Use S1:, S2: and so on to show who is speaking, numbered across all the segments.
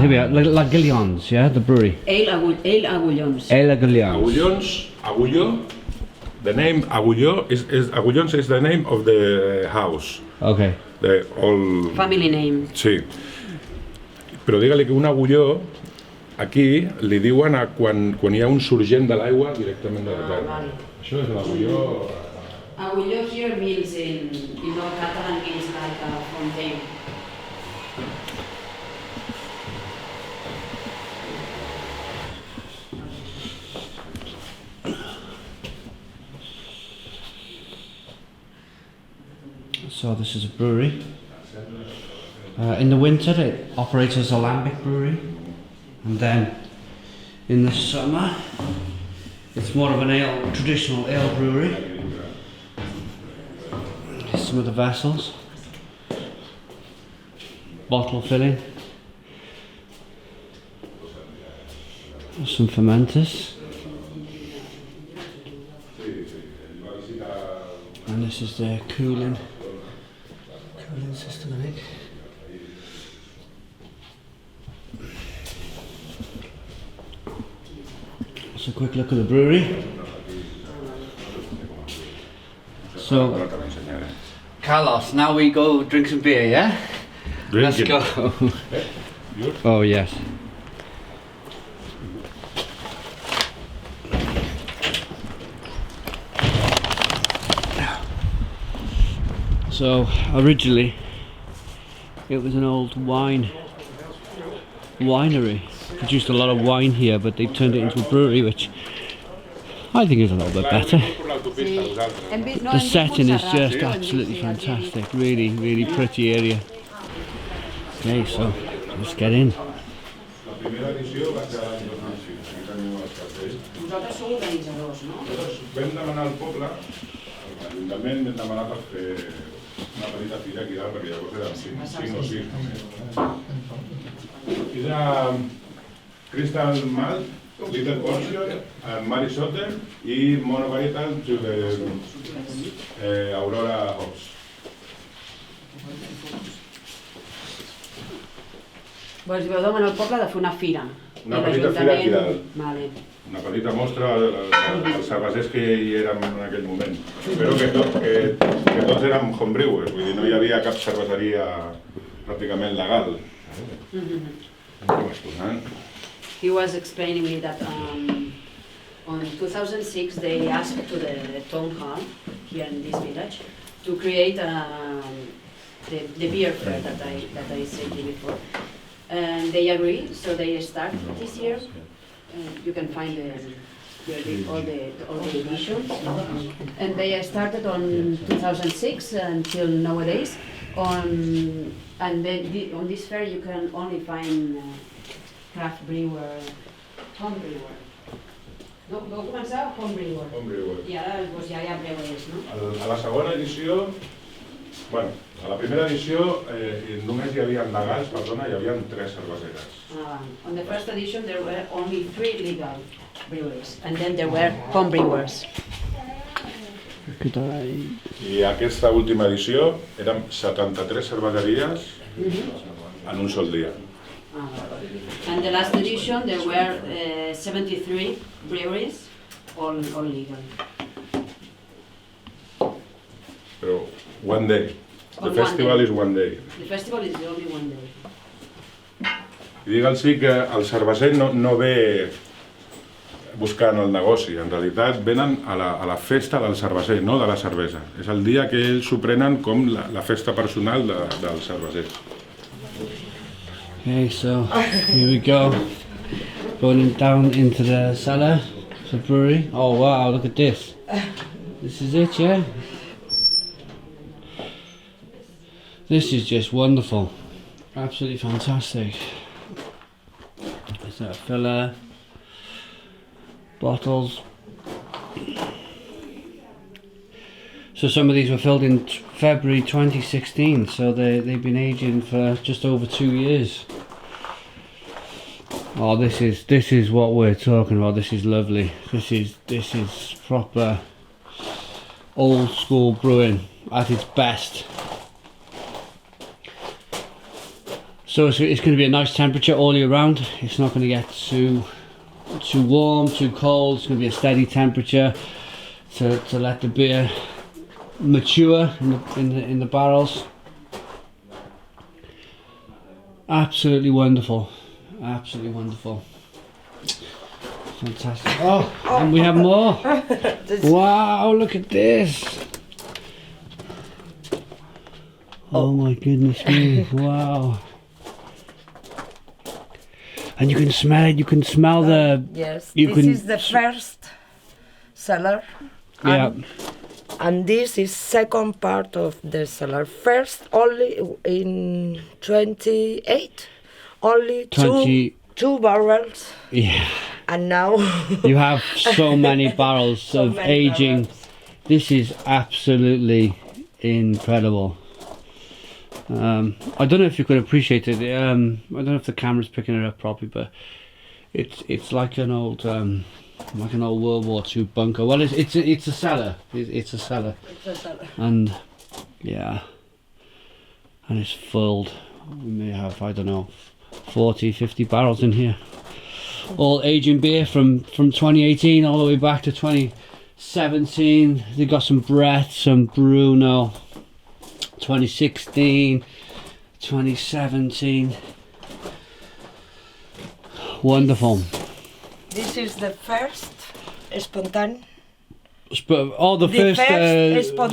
S1: here we are. Agullons, yeah, the brewery.
S2: Ale Agullons.
S1: Ale Agullons.
S3: Agullons, Agullo. The name Agullo is Agullons is the name of the house.
S1: Okay.
S3: The old.
S2: Family name.
S3: Sí. Però digue-li que un agulló aquí li diuen a quan hi ha un sorgent de l'aigua directament de la terra.
S2: Vale.
S3: Això és l'agulló.
S2: Agulló here means in Catalan means like a fountain.
S1: So this is a brewery. In the winter it operates as a lambic brewery, and then in the summer it's more of an traditional ale brewery. Here's some of the vessels. Bottle filling. Some fermenters. And this is the cooling system, I think. Just a quick look at the brewery. So, Carlos, now we go drink some beer, yeah? Let's go. Oh, yes. So originally it was an old winery. Produced a lot of wine here, but they've turned it into a brewery, which I think is a little bit better. The setting is just absolutely fantastic. Really, really pretty area. Okay, so let's get in.
S3: Una petita fira aquí dalt, perquè llavors eren 5 o 6 només. És a Crystal Malt, Little Portion, Mary Soter i Monovarietal Aurora Hops.
S2: Pues vau demanar al poble de fer una fira.
S3: Una petita fira aquí dalt.
S2: Vale.
S3: Una petita mostra dels cervesers que hi érem en aquell moment. Però que tots érem homebrewers, vull dir, no hi havia cap cerveseria pràcticament legal.
S2: He was explaining me that on 2006 they asked to the town hall here in this village to create the beer fair that I said before. And they agreed, so they start this year. You can find all the editions, and they started on 2006 until nowadays. And then on this fair you can only find craft brewer, home brewer. No, vau començar home brewer. I ara doncs, ja hi ha brewers, no?
S3: A la segona edició, bueno, a la primera edició només hi havia legals, perdona, hi havia 3 cerveseres.
S2: On the first edition there were only 3 legal breweries, and then there were home brewers.
S3: I aquesta última edició érem 73 cerveseries en un sol dia.
S2: And the last edition there were 73 breweries, all legal.
S3: Però one day. The festival is one day.
S2: The festival is only one day.
S3: I digue'ls que el cerveser no ve buscant el negoci, en realitat venen a la festa del cerveser, no de la cervesa. És el dia que ells s'ho prenen com la festa personal del cerveser.
S1: Okay, so here we go. Going down into the cellar, the brewery. Oh wow, look at this. This is it, yeah? This is just wonderful. Absolutely fantastic. There's a filler, bottles. So some of these were filled in February 2016, so they've been aging for just over 2 years. Oh, this is what we're talking about. This is lovely. This is proper old school brewing at its best. So it's going to be a nice temperature all year round. It's not going to get too warm, too cold. It's going to be a steady temperature to let the beer mature in the barrels. Absolutely wonderful, absolutely wonderful, fantastic. Oh, and we have more. Wow, look at this. Oh my goodness me, wow. And you can smell it, you can smell the...
S4: Yes, this is the first cellar.
S1: Yeah.
S4: And this is second part of the cellar. First, only in 28, only
S1: 20...
S4: two barrels.
S1: Yeah.
S4: And now...
S1: You have so many barrels
S4: So
S1: of
S4: many
S1: aging.
S4: barrels.
S1: This is absolutely incredible. I don't know if you could appreciate it. I don't know if the camera's picking it up properly, but it's like an old World War II bunker. Well, it's a cellar. It's a cellar.
S4: It's a cellar.
S1: And yeah, and it's filled. We may have, I don't know, 40, 50 barrels in here. All aging beer from 2018 all the way back to 2017. They got some Brett, some Bruno. 2016, 2017. Wonderful.
S4: This is the first spontaneous.
S1: The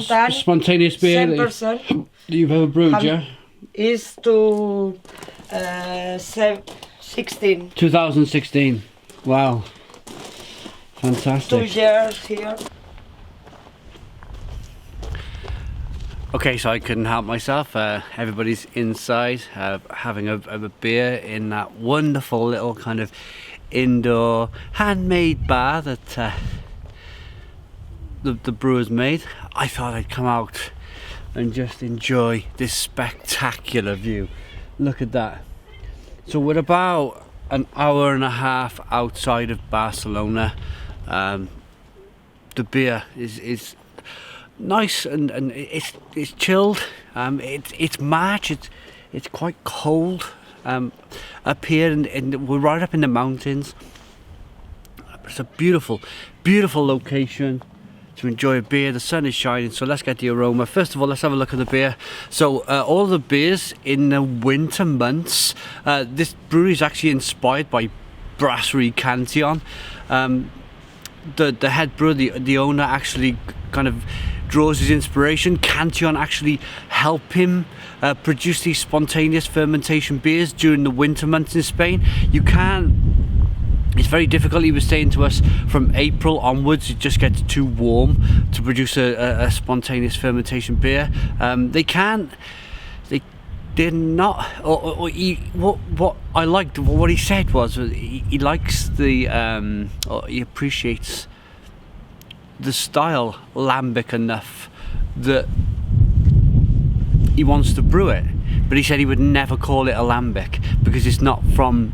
S4: first
S1: spontaneous beer that
S4: 10%
S1: you've ever brewed, yeah?
S4: is to 16.
S1: 2016. Wow.
S4: 2
S1: Fantastic.
S4: years here.
S1: Okay, so I couldn't help myself. Everybody's inside having a beer in that wonderful little kind of indoor handmade bar that the brewers made. I thought I'd come out and just enjoy this spectacular view. Look at that. So we're about an hour and a half outside of Barcelona. The beer is nice and it's chilled. It's March. It's quite cold up here, and we're right up in the mountains. It's a beautiful location to enjoy a beer. The sun is shining, so let's get the aroma. First of all, let's have a look at the beer. So all the beers in the winter months. This brewery is actually inspired by Brasserie Cantillon. The head brewer, the owner, actually kind of draws his inspiration. Cantillon actually help him produce these spontaneous fermentation beers during the winter months in Spain. It's very difficult. He was saying to us from April onwards it just gets too warm to produce a spontaneous fermentation beer. They're not, what I liked, what he said was he likes he appreciates the style lambic enough that he wants to brew it, but he said he would never call it a lambic because it's not from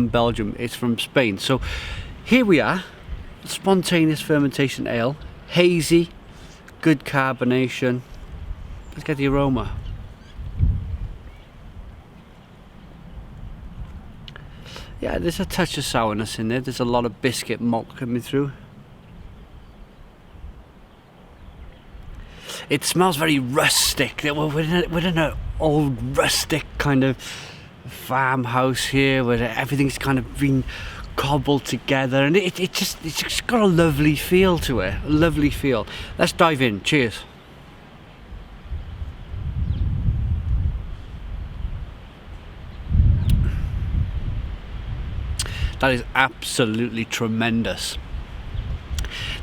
S1: Belgium, it's from Spain. So here we are, spontaneous fermentation ale, hazy, good carbonation. Let's get the aroma. Yeah, there's a touch of sourness in there. There's a lot of biscuit malt coming through. It smells very rustic. We're in an old rustic kind of farmhouse here where everything's kind of been cobbled together, and it's just got a lovely feel to it. A lovely feel. Let's dive in. Cheers. That is absolutely tremendous.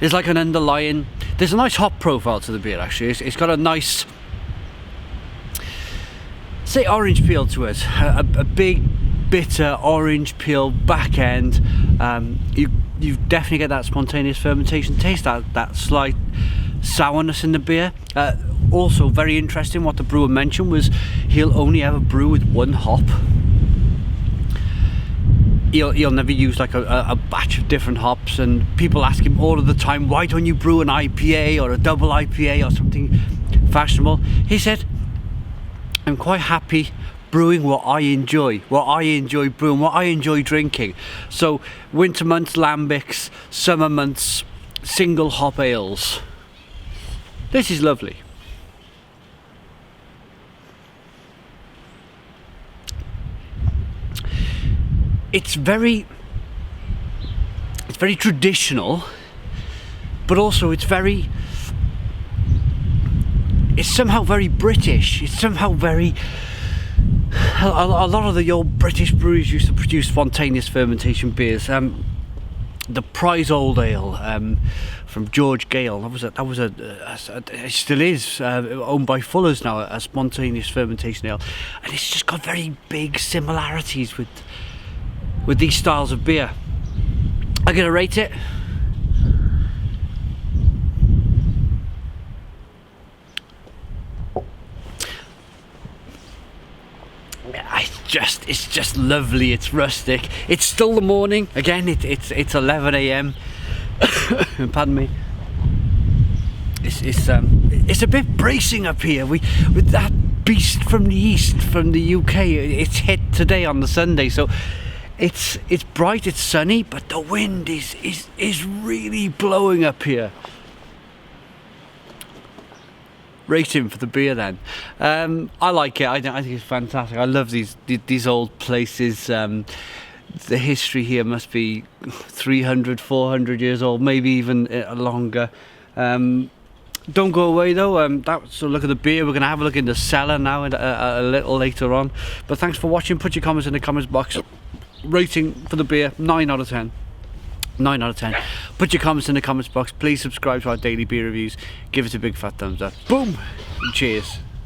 S1: There's like an underlying, there's a nice hop profile to the beer actually. It's got a nice, say, orange peel to it. A big bitter orange peel back end. You definitely get that spontaneous fermentation taste, that slight sourness in the beer. Also very interesting, what the brewer mentioned was he'll only ever brew with one hop. He'll never use like a batch of different hops, and people ask him all of the time, why don't you brew an IPA or a double IPA or something fashionable? He said, I'm quite happy brewing what I enjoy brewing, what I enjoy drinking. So winter months lambics, summer months single hop ales. This is lovely. It's very traditional, but also it's somehow very British. It's somehow very... A lot of the old British breweries used to produce spontaneous fermentation beers. The Prize Old Ale from George Gale, that was it still is owned by Fuller's now, a spontaneous fermentation ale, and it's just got very big similarities with these styles of beer. I'm gonna rate it. It's just lovely. It's rustic. It's still the morning. Again, it's 11 AM. Pardon me. It's a bit bracing up here. With that beast from the east, from the UK. It's hit today on the Sunday, so it's bright. It's sunny, but the wind is really blowing up here. Rating for the beer then. I like it. I think it's fantastic. I love these old places. The history here must be 300, 400 years old, maybe even longer. Don't go away though. So look at the beer. We're going to have a look in the cellar now a little later on. But thanks for watching. Put your comments in the comments box. Rating for the beer, 9 out of 10. 9 out of 10. Put your comments in the comments box. Please subscribe to our daily beer reviews. Give us a big fat thumbs up. Boom! And cheers.